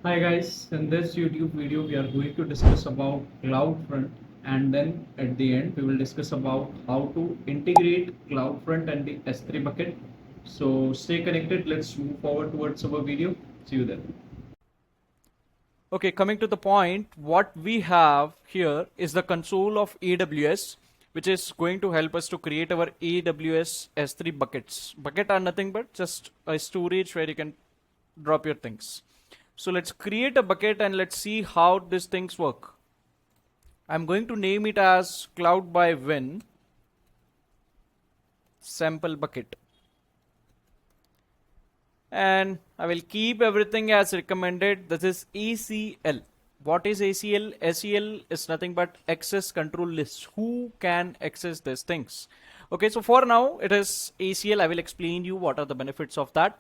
Hi guys, in this YouTube video we are going to discuss about CloudFront, and then at the end we will discuss about how to integrate CloudFront and the S3 bucket. So stay connected, let's move forward towards our video. See you then. Okay, coming to the point, what we have here is the console of AWS, which is going to help us to create our AWS S3 buckets. Bucket are nothing but just a storage where you can drop your things. So let's create a bucket and let's see how these things work. I'm going to name it as Cloud by Win sample bucket. And I will keep everything as recommended. This is ACL. What is ACL? ACL is nothing but access control list. Who can access these things? Okay, so for now it is ACL. I will explain you what are the benefits of that.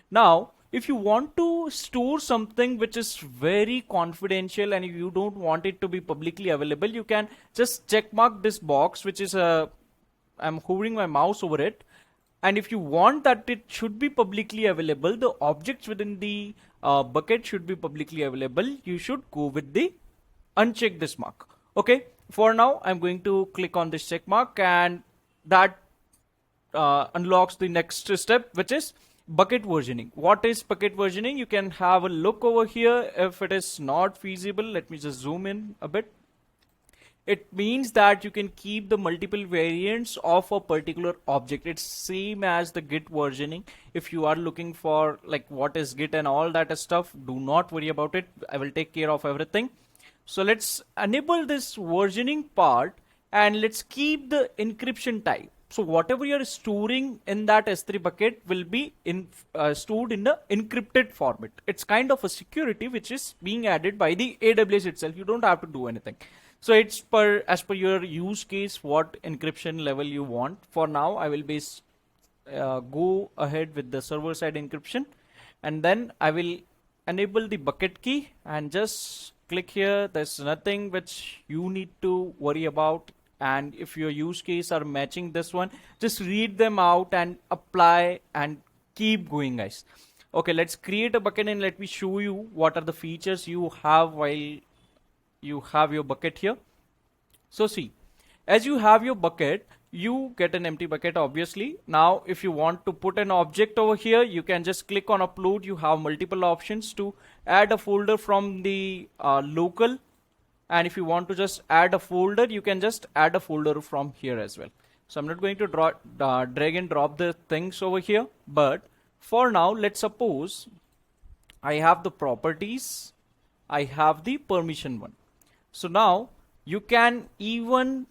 Now, if you want to store something which is very confidential and you don't want it to be publicly available, you can just check mark this box, which is a I'm hovering my mouse over it, and if you want that it should be publicly available, the objects within the bucket should be publicly available, you should go with the uncheck this mark. Okay, for now I'm going to click on this check mark, and that unlocks the next step, which is bucket versioning. What is bucket versioning? You can have a look over here. If it is not feasible, let me just zoom in a bit. It means that you can keep the multiple variants of a particular object. It's same as the git versioning. If you are looking for like what is git and all that stuff, do not worry about it. I will take care of everything. So let's enable this versioning part and let's keep the encryption type. So whatever you're storing in that S3 bucket will be stored in the encrypted format. It's kind of a security which is being added by the AWS itself. You don't have to do anything. So it's as per your use case what encryption level you want. For now, I will go ahead with the server side encryption, and then I will enable the bucket key and just click here. There's nothing which you need to worry about, and if your use case are matching this one, just read them out and apply and keep going, guys. Okay, let's create a bucket and let me show you what are the features you have while you have your bucket here. So see, as you have your bucket, you get an empty bucket obviously. Now if you want to put an object over here, you can just click on upload. You have multiple options to add a folder from the local, and if you want to just add a folder, you can just add a folder from here as well. So I'm not going to drag and drop the things over here, but for now let's suppose I have the properties, I have the permission one. So now you can even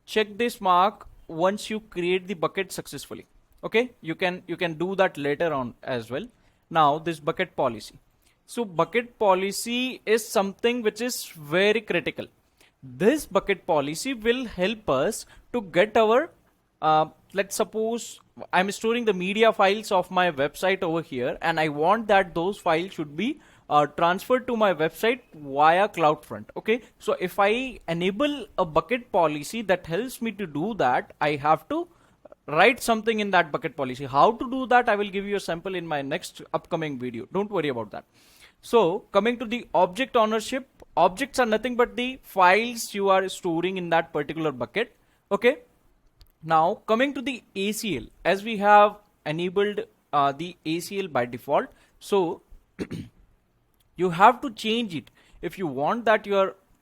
check this mark once you create the bucket successfully. Okay, you can do that later on as well. Now this bucket policy. So bucket policy is something which is very critical. This bucket policy will help us to get our let's suppose I'm storing the media files of my website over here, and I want that those files should be transferred to my website via CloudFront. Okay, so if I enable a bucket policy that helps me to do that, I have to write something in that bucket policy. How to do that, I will give you a sample in my next upcoming video. Don't worry about that. So coming to the object ownership, objects are nothing but the files you are storing in that particular bucket. Okay, now coming to the ACL, as we have enabled the ACL by default, so you have to change it if you want that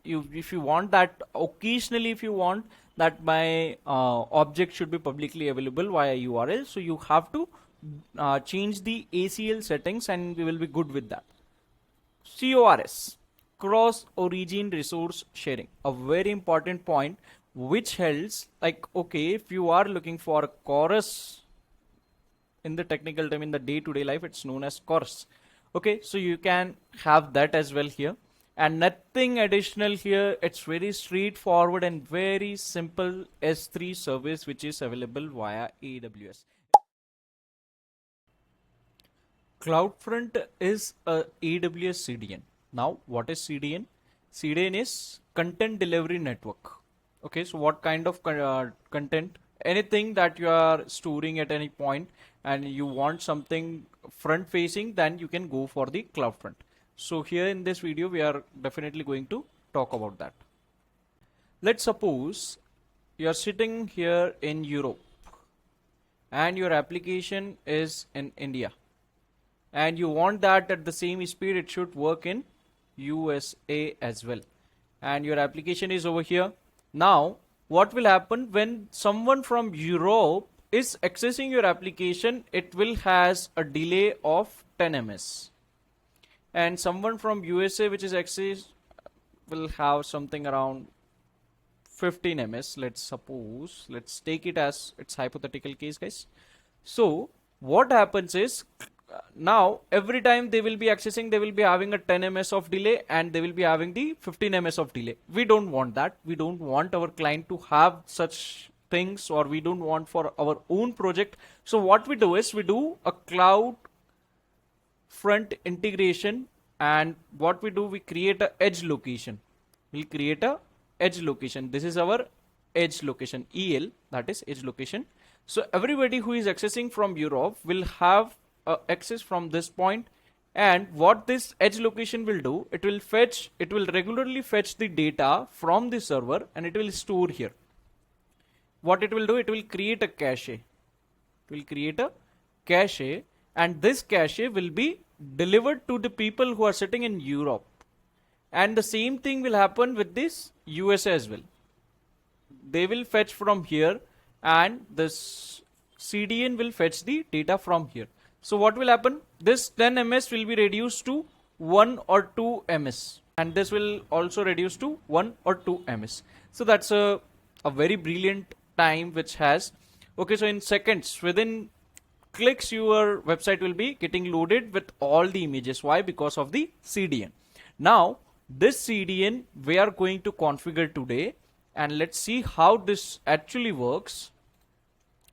if you want that occasionally, if you want that my object should be publicly available via URL, so you have to change the ACL settings and we will be good with that. CORS, cross origin resource sharing, a very important point which helps, like, okay, if you are looking for a chorus in the technical term, in the day-to-day life, it's known as chorus. Okay, so you can have that as well here, and nothing additional here. It's very straightforward and very simple S3 service which is available via AWS. CloudFront is a AWS CDN. Now, what is CDN? CDN is Content Delivery Network. Okay, so what kind of content? Anything that you are storing at any point and you want something front facing, then you can go for the CloudFront. So here in this video, we are definitely going to talk about that. Let's suppose you are sitting here in Europe and your application is in India, and you want that at the same speed it should work in USA as well, and your application is over here. Now what will happen when someone from Europe is accessing your application? It will has a delay of 10 ms, and someone from USA which is access will have something around 15 ms. Let's suppose, let's take it as it's hypothetical case, guys. So what happens is, now every time they will be accessing, they will be having a 10 ms of delay, and they will be having the 15 ms of delay. We don't want that. We don't want our client to have such things, or we don't want for our own project. So what we do is we do a CloudFront integration, and what we do, we create a edge location. We'll create a edge location. This is our edge location, EL, that is edge location. So everybody who is accessing from Europe will have access from this point, and what this edge location will do, it will regularly fetch the data from the server, and it will store here. What it will do, it will create a cache. It will create a cache, and this cache will be delivered to the people who are sitting in Europe. And the same thing will happen with this USA as well. They will fetch from here, and this CDN will fetch the data from here. So what will happen? This 10 ms will be reduced to 1 or 2 ms, and this will also reduce to 1 or 2 ms. So that's a very brilliant time which has. Okay, so in seconds, within clicks, your website will be getting loaded with all the images. Why? Because of the CDN. Now this CDN we are going to configure today, and let's see how this actually works.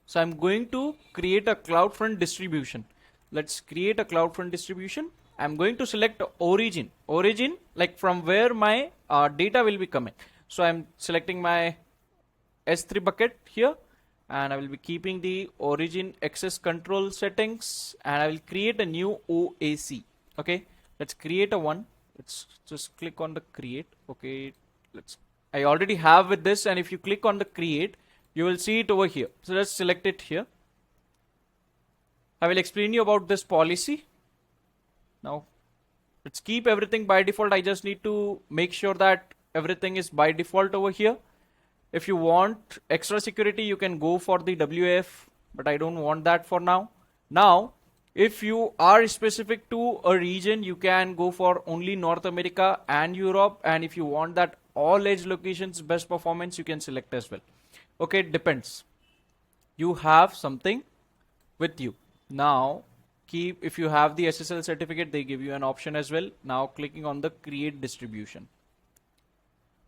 So I'm going to create a CloudFront distribution. Let's create a CloudFront distribution. I'm going to select origin, like from where my data will be coming. So I'm selecting my S3 bucket here, and I will be keeping the origin access control settings, and I will create a new OAC. Okay, let's create a one. Let's just click on the create. Okay, I already have with this, and if you click on the create, you will see it over here. So let's select it here. I will explain you about this policy. Now let's keep everything by default. I just need to make sure that everything is by default over here. If you want extra security, you can go for the WAF, but I don't want that for now. Now if you are specific to a region, you can go for only North America and Europe, and if you want that all edge locations best performance, you can select as well. Okay, it depends. You have something with you. Now if you have the SSL certificate, they give you an option as well. Now clicking on the create distribution.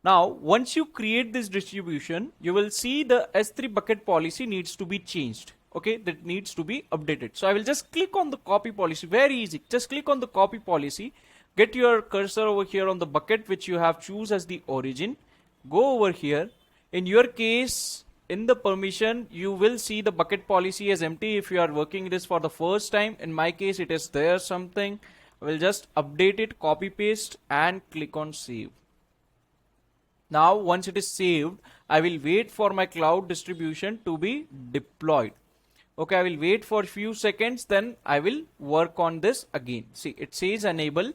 Now once you create this distribution, you will see the S3 bucket policy needs to be changed. Okay, that needs to be updated. So I will just click on the copy policy. Very easy. Just click on the copy policy. Get your cursor over here on the bucket which you have choose as the origin. Go over here. In your case, in the permission, you will see the bucket policy as empty if you are working this for the first time. In my case, it is there something. I will just update it, copy paste, and click on save. Now once it is saved, I will wait for my cloud distribution to be deployed. Okay, I will wait for a few seconds, then I will work on this again. See, it says enable,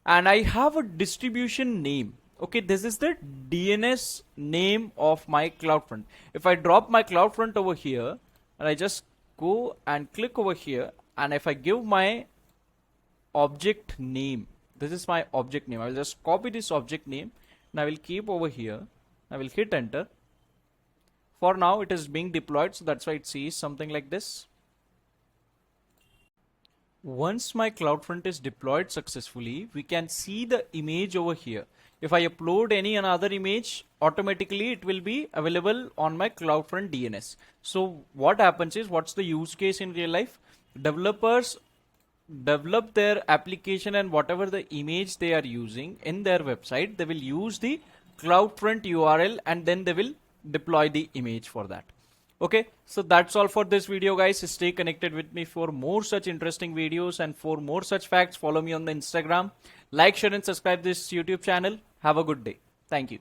and I have a distribution name. Okay, this is the DNS name of my CloudFront. If I drop my CloudFront over here, and I just go and click over here, and if I give my object name, this is my object name. I will just copy this object name, and I will keep over here. I will hit enter. For now it is being deployed, so that's why it says something like this. Once my CloudFront is deployed successfully, we can see the image over here. If I upload any another image, automatically it will be available on my CloudFront DNS. So what happens is, what's the use case in real life? Developers develop their application, and whatever the image they are using in their website, they will use the CloudFront URL, and then they will deploy the image for that. Okay, so that's all for this video, guys. Stay connected with me for more such interesting videos, and for more such facts, follow me on the Instagram. Like, share, and subscribe this YouTube channel. Have a good day. Thank you.